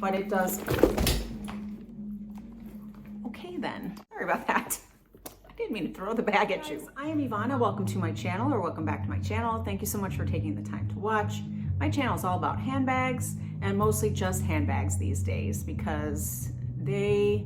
but it does. Okay then, sorry about that. I didn't mean to throw the bag at you. I am Ivana, welcome to my channel, or welcome back to my channel. Thank you so much for taking the time to watch. My channel is all about handbags, and mostly just handbags these days, because they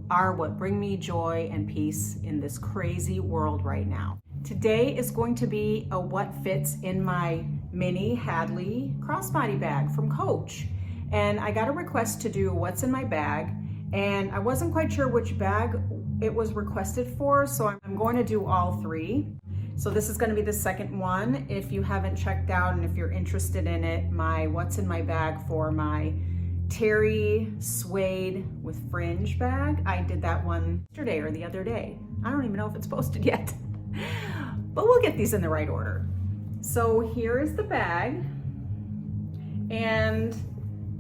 are what bring me joy and peace in this crazy world right now. Today is going to be a what fits in my mini Hadley crossbody bag from Coach. And I got a request to do what's in my bag, and I wasn't quite sure which bag it was requested for, so I'm going to do all three. So this is going to be the second one. If you haven't checked out and if you're interested in it, my what's in my bag for my terry suede with fringe bag, I did that one yesterday or the other day. I don't even know if it's posted yet, but we'll get these in the right order. So here is the bag, and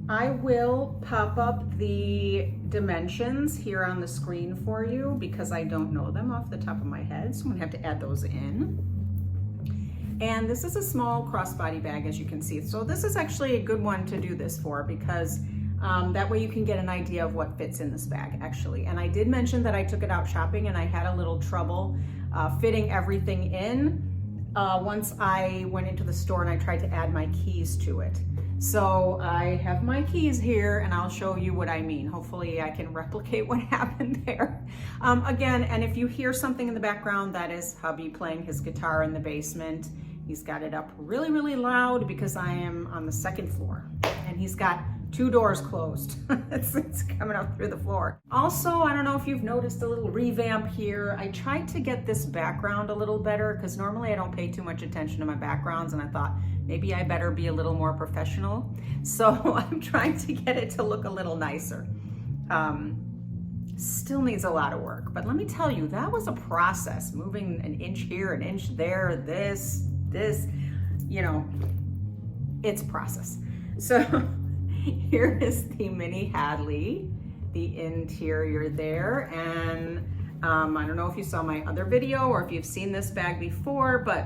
I will pop up the dimensions here on the screen for you because I don't know them off the top of my head, so I'm gonna have to add those in. And this is a small crossbody bag, as you can see. So this is actually a good one to do this for, because that way you can get an idea of what fits in this bag, actually. And I did mention that I took it out shopping and I had a little trouble fitting everything in once I went into the store and I tried to add my keys to it. So I have my keys here and I'll show you what I mean. Hopefully I can replicate what happened there. Again, and if you hear something in the background, that is hubby playing his guitar in the basement. He's got it up really, really loud because I am on the second floor and he's got two doors closed. it's coming up through the floor. Also, I don't know if you've noticed a little revamp here. I tried to get this background a little better because normally I don't pay too much attention to my backgrounds, and I thought maybe I better be a little more professional. So I'm trying to get it to look a little nicer. Still needs a lot of work, but let me tell you, that was a process, moving an inch here, an inch there, this, you know, it's a process. So here is the mini Hadley, the interior there, and I don't know if you saw my other video or if you've seen this bag before, but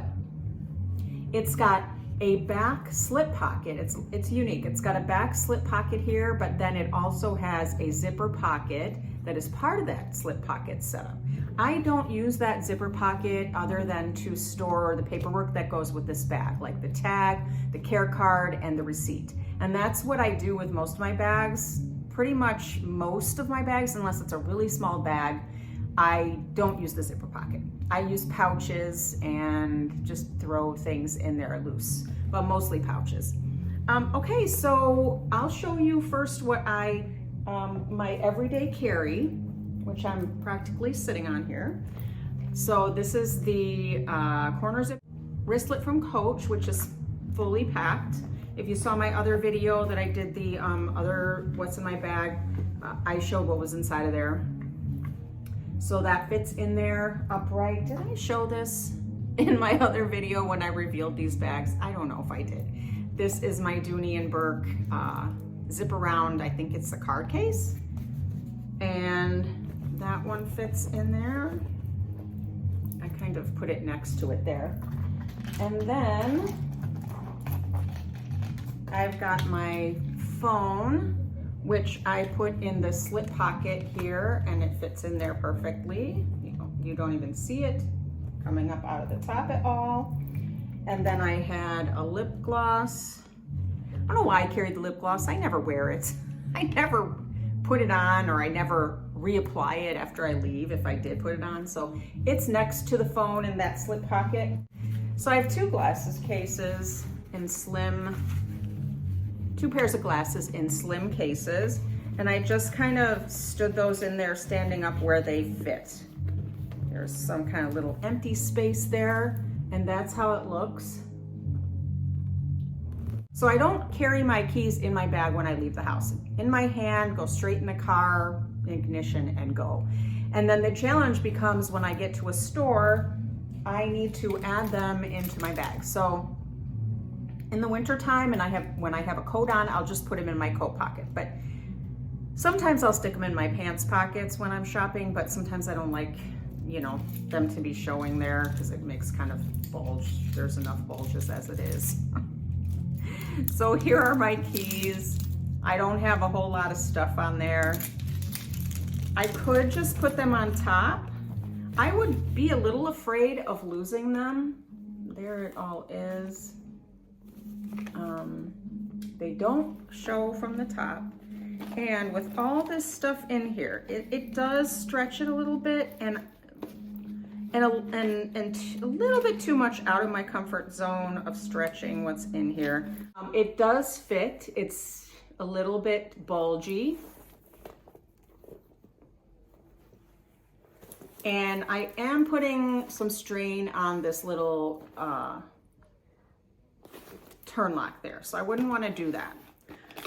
it's got a back slip pocket. It's unique. It's got a back slip pocket here, but then it also has a zipper pocket that is part of that slip pocket setup. I don't use that zipper pocket other than to store the paperwork that goes with this bag, like the tag, the care card, and the receipt. And that's what I do with most of my bags. Pretty much most of my bags, unless it's a really small bag, I don't use the zipper pocket. I use pouches and just throw things in there loose, but mostly pouches. Okay, so I'll show you first what my everyday carry, which I'm practically sitting on here. So this is the corner zip wristlet from Coach, which is fully packed. If you saw my other video that I did, the other what's in my bag, I showed what was inside of there. So that fits in there upright. Did I show this in my other video when I revealed these bags? I don't know if I did. This is my Dooney & Bourke zip around, I think it's the card case. And that one fits in there. I kind of put it next to it there. And then I've got my phone, which I put in the slip pocket here, and it fits in there perfectly. You don't even see it coming up out of the top at all. And then I had a lip gloss. I don't know why I carried the lip gloss. I never wear it. I never put it on, or I never reapply it after I leave if I did put it on. So it's next to the phone in that slip pocket. So I have two glasses cases in slim, two pairs of glasses in slim cases, and I just kind of stood those in there standing up where they fit. There's some kind of little empty space there, and that's how it looks. So I don't carry my keys in my bag when I leave the house. In my hand, go straight in the car, ignition, and go. And then the challenge becomes when I get to a store, I need to add them into my bag. So in the winter time, and when I have a coat on, I'll just put them in my coat pocket. But sometimes I'll stick them in my pants pockets when I'm shopping, but sometimes I don't like, them to be showing there because it makes kind of bulge. There's enough bulges as it is. So here are my keys. I don't have a whole lot of stuff on there. I could just put them on top. I would be a little afraid of losing them. There it all is. They don't show from the top. And with all this stuff in here, it does stretch it a little bit and a little bit too much out of my comfort zone of stretching what's in here. It does fit. It's a little bit bulgy. And I am putting some strain on this little turn lock there. So I wouldn't want to do that.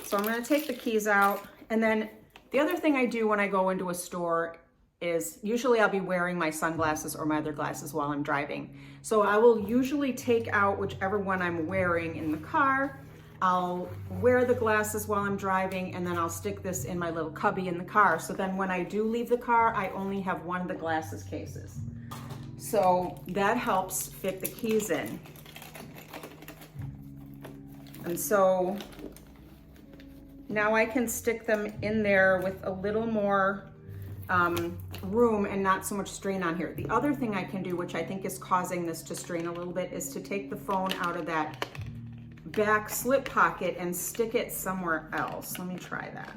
So I'm going to take the keys out. And then the other thing I do when I go into a store is usually I'll be wearing my sunglasses or my other glasses while I'm driving. So I will usually take out whichever one I'm wearing in the car. I'll wear the glasses while I'm driving, and then I'll stick this in my little cubby in the car. So then when I do leave the car, I only have one of the glasses cases. So that helps fit the keys in. And so now I can stick them in there with a little more room and not so much strain on here. The other thing I can do, which I think is causing this to strain a little bit, is to take the phone out of that back slip pocket and stick it somewhere else. Let me try that.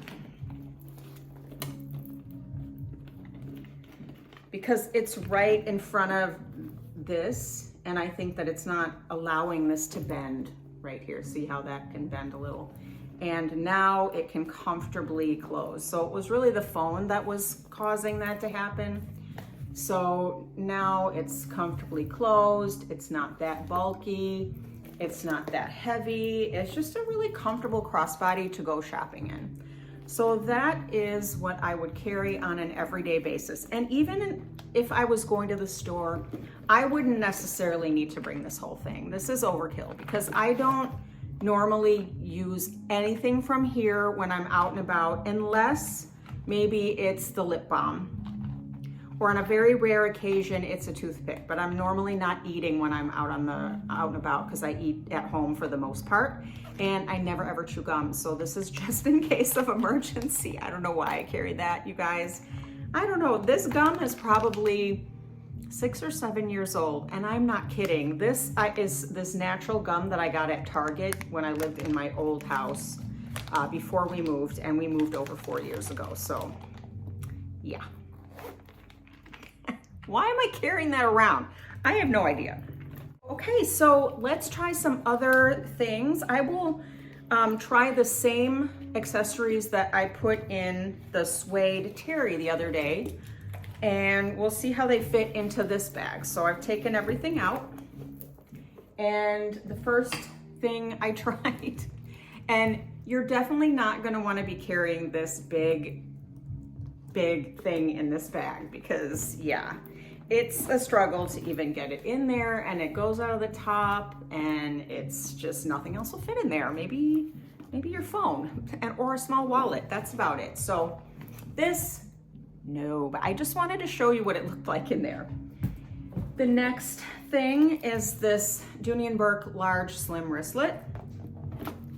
Because it's right in front of this, and I think that it's not allowing this to bend right here. See how that can bend a little? And now it can comfortably close. So it was really the phone that was causing that to happen. So now it's comfortably closed. It's not that bulky. It's not that heavy. It's just a really comfortable crossbody to go shopping in. So that is what I would carry on an everyday basis. And even if I was going to the store, I wouldn't necessarily need to bring this whole thing. This is overkill because I don't normally use anything from here when I'm out and about, unless maybe it's the lip balm, or on a very rare occasion it's a toothpick. But I'm normally not eating when I'm out and about because I eat at home for the most part, and I never ever chew gum. So this is just in case of emergency. I don't know why I carry that, you guys. I don't know. This gum is probably 6 or 7 years old, and I'm not kidding. This is this natural gum that I got at Target when I lived in my old house before we moved, and we moved over 4 years ago. So yeah. Why am I carrying that around? I have no idea. Okay, so let's try some other things. I will try the same accessories that I put in the suede terry the other day, and we'll see how they fit into this bag. So I've taken everything out, and the first thing I tried, and you're definitely not gonna wanna be carrying this big thing in this bag because yeah, it's a struggle to even get it in there, and it goes out of the top, and it's just nothing else will fit in there. Maybe your phone or a small wallet, that's about it. So this, no, but I just wanted to show you what it looked like in there. The next thing is this Dooney & Bourke large slim wristlet.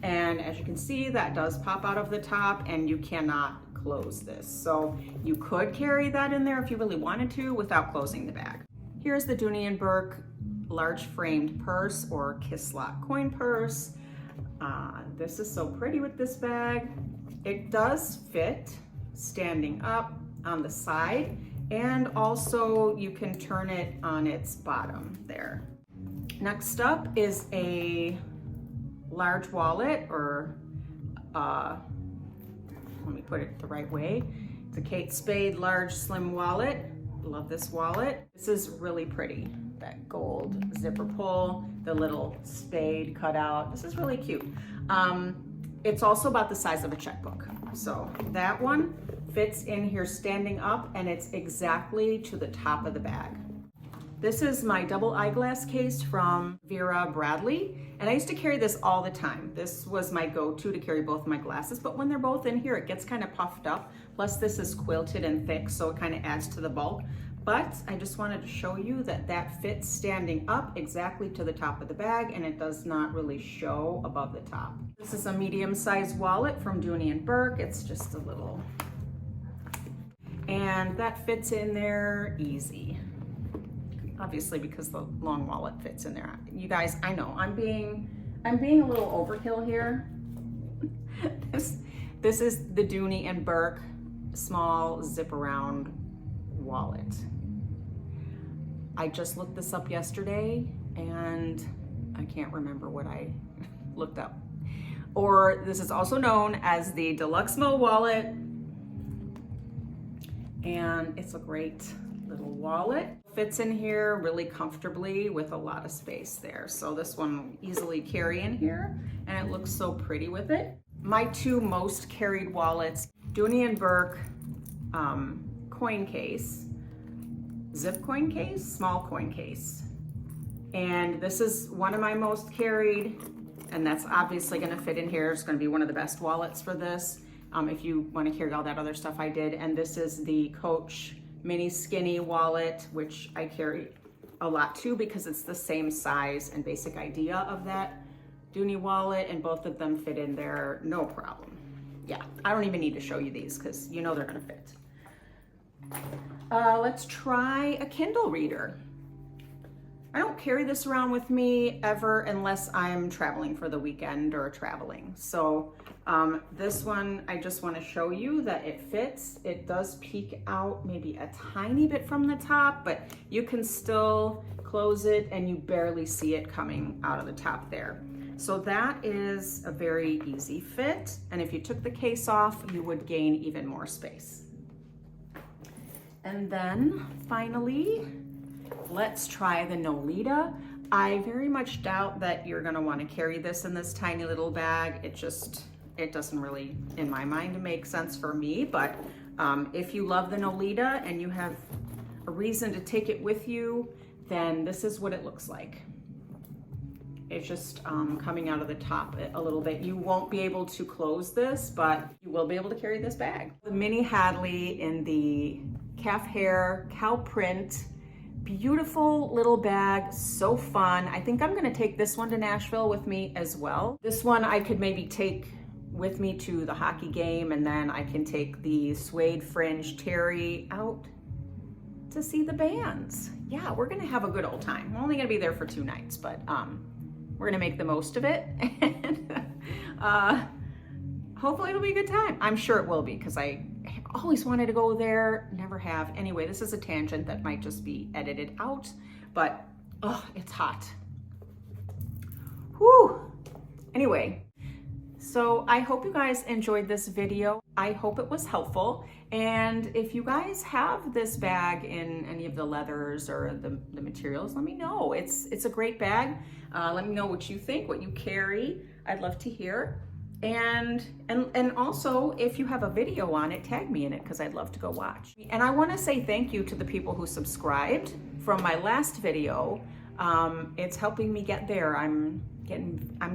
And as you can see, that does pop out of the top, and you cannot close this. So you could carry that in there if you really wanted to without closing the bag. Here's the Dooney & Bourke large framed purse or kiss lock coin purse. This is so pretty with this bag. It does fit standing up on the side, and also you can turn it on its bottom there. Next up is a large wallet, or let me put it the right way. It's a Kate Spade large slim wallet. Love this wallet. This is really pretty. That gold zipper pull, the little spade cut out. This is really cute. It's also about the size of a checkbook. So that one fits in here standing up, and it's exactly to the top of the bag. This is my double eyeglass case from Vera Bradley, and I used to carry this all the time. This was my go-to to carry both my glasses, but when they're both in here, it gets kind of puffed up. Plus this is quilted and thick, so it kind of adds to the bulk. But I just wanted to show you that that fits standing up exactly to the top of the bag, and it does not really show above the top. This is a medium-sized wallet from Dooney & Bourke. It's just a little, and that fits in there easy. Obviously, because the long wallet fits in there. You guys, I know I'm being a little overkill here. This is the Dooney & Bourke small zip around wallet. I just looked this up yesterday and I can't remember what I looked up. Or this is also known as the Deluxemo wallet. And it's a great little wallet. Fits in here really comfortably with a lot of space there. So this one will easily carry in here, and it looks so pretty with it. My two most carried wallets, Dooney & Bourke coin case, zip coin case, small coin case. And this is one of my most carried, and that's obviously gonna fit in here. It's gonna be one of the best wallets for this. If you wanna carry all that other stuff I did. And this is the Coach mini skinny wallet, which I carry a lot too because it's the same size and basic idea of that Dooney wallet, and both of them fit in there no problem. Yeah, I don't even need to show you these because you know they're gonna fit. Let's try a Kindle reader. I don't carry this around with me ever unless I'm traveling for the weekend or traveling. So this one, I just want to show you that it fits. It does peek out maybe a tiny bit from the top, but you can still close it and you barely see it coming out of the top there. So that is a very easy fit. And if you took the case off, you would gain even more space. And then finally, let's try the Nolita. I very much doubt that you're gonna wanna carry this in this tiny little bag. It doesn't really, in my mind, make sense for me, but if you love the Nolita and you have a reason to take it with you, then this is what it looks like. It's just coming out of the top a little bit. You won't be able to close this, but you will be able to carry this bag. The mini Hadley in the calf hair, Cowprint, beautiful little bag, so fun. I think I'm gonna take this one to Nashville with me as well. This one I could maybe take with me to the hockey game, and then I can take the suede fringe Terry out to see the bands. Yeah, we're gonna have a good old time. We're only gonna be there for 2 nights, but we're gonna make the most of it. And hopefully it'll be a good time. I'm sure it will be, because I always wanted to go there, never have. Anyway, this is a tangent that might just be edited out, but oh, it's hot. Whew. Anyway, so I hope you guys enjoyed this video. I hope it was helpful. And if you guys have this bag in any of the leathers or the materials, let me know. It's a great bag. Let me know what you think, what you carry. I'd love to hear. And also, if you have a video on it, tag me in it, because I'd love to go watch. And I want to say thank you to the people who subscribed from my last video. It's helping me get there. I'm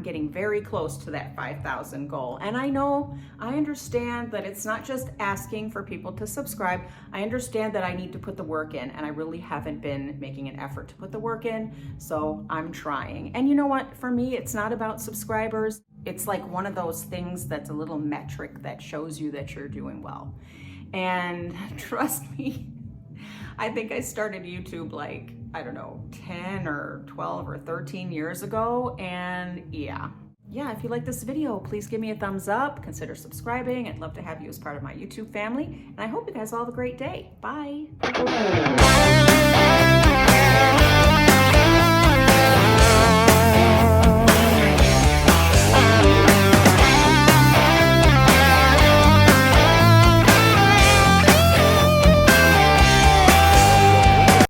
getting very close to that 5,000 goal. And I understand that it's not just asking for people to subscribe. I understand that I need to put the work in, and I really haven't been making an effort to put the work in, so I'm trying. And you know what? For me, it's not about subscribers. It's like one of those things that's a little metric that shows you that you're doing well. And trust me, I think I started YouTube like, I don't know, 10 or 12 or 13 years ago. And yeah, if you like this video, please give me a thumbs up, consider subscribing. I'd love to have you as part of my YouTube family. And I hope you guys all have a great day. Bye.